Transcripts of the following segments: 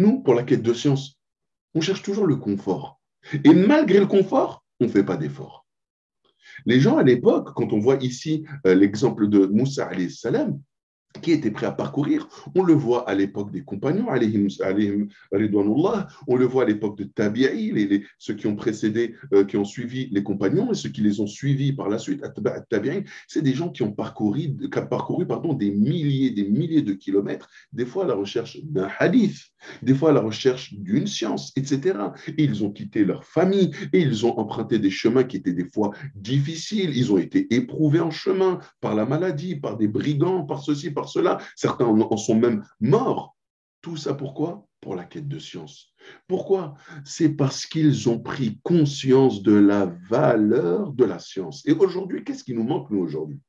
nous, pour la quête de science, on cherche toujours le confort. Et malgré le confort, on ne fait pas d'efforts. Les gens à l'époque, quand on voit ici l'exemple de Moussa alayhi salam, qui était prêt à parcourir. On le voit à l'époque des compagnons, ridwanullah. On le voit à l'époque de Tabi'i, ceux qui ont précédé, qui ont suivi les compagnons et ceux qui les ont suivis par la suite, Tabi'i, c'est des gens qui ont parcouru des milliers de kilomètres, des fois à la recherche d'un hadith, des fois à la recherche d'une science, etc. Et ils ont quitté leur famille et ils ont emprunté des chemins qui étaient des fois difficiles. Ils ont été éprouvés en chemin par la maladie, par des brigands, par ceci, par cela. Certains en sont même morts. Tout ça pourquoi? Pour la quête de science. Pourquoi? C'est parce qu'ils ont pris conscience de la valeur de la science. Et aujourd'hui, qu'est-ce qui nous manque, nous, aujourd'hui?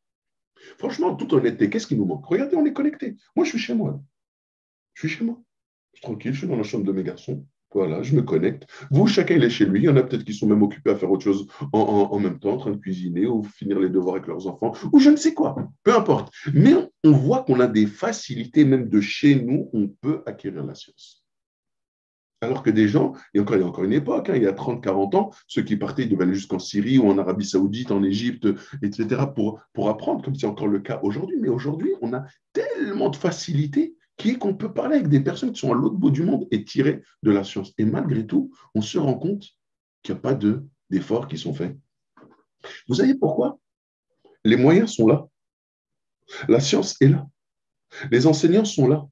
Franchement, en toute honnêteté, qu'est-ce qui nous manque? Regardez, on est connectés. Moi, je suis chez moi. Je suis chez moi. Je suis tranquille, je suis dans la chambre de mes garçons. Voilà, je me connecte. Vous, chacun, il est chez lui. Il y en a peut-être qui sont même occupés à faire autre chose en même temps, en train de cuisiner ou finir les devoirs avec leurs enfants, ou je ne sais quoi. Peu importe. Mais on voit qu'on a des facilités, même de chez nous, on peut acquérir la science. Alors que des gens, il y a encore une époque, il y a 30, 40 ans, ceux qui partaient, ils devaient aller jusqu'en Syrie ou en Arabie Saoudite, en Égypte, etc., pour apprendre, comme c'est encore le cas aujourd'hui. Mais aujourd'hui, on a tellement de facilités qui est qu'on peut parler avec des personnes qui sont à l'autre bout du monde et tirer de la science. Et malgré tout, on se rend compte qu'il n'y a pas d'efforts qui sont faits. Vous savez pourquoi? Les moyens sont là. La science est là. Les enseignants sont là.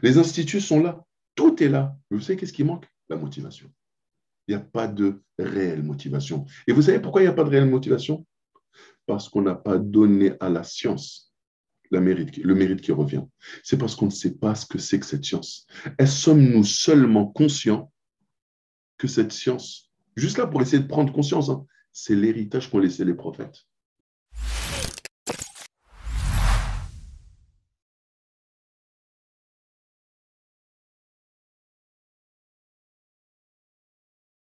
Les instituts sont là. Tout est là. Mais vous savez qu'est-ce qui manque? La motivation. Il n'y a pas de réelle motivation. Et vous savez pourquoi il n'y a pas de réelle motivation? Parce qu'on n'a pas donné à la science le mérite qui revient. C'est parce qu'on ne sait pas ce que c'est que cette science. Sommes-nous seulement conscients que cette science, juste là pour essayer de prendre conscience, c'est l'héritage qu'ont laissé les prophètes.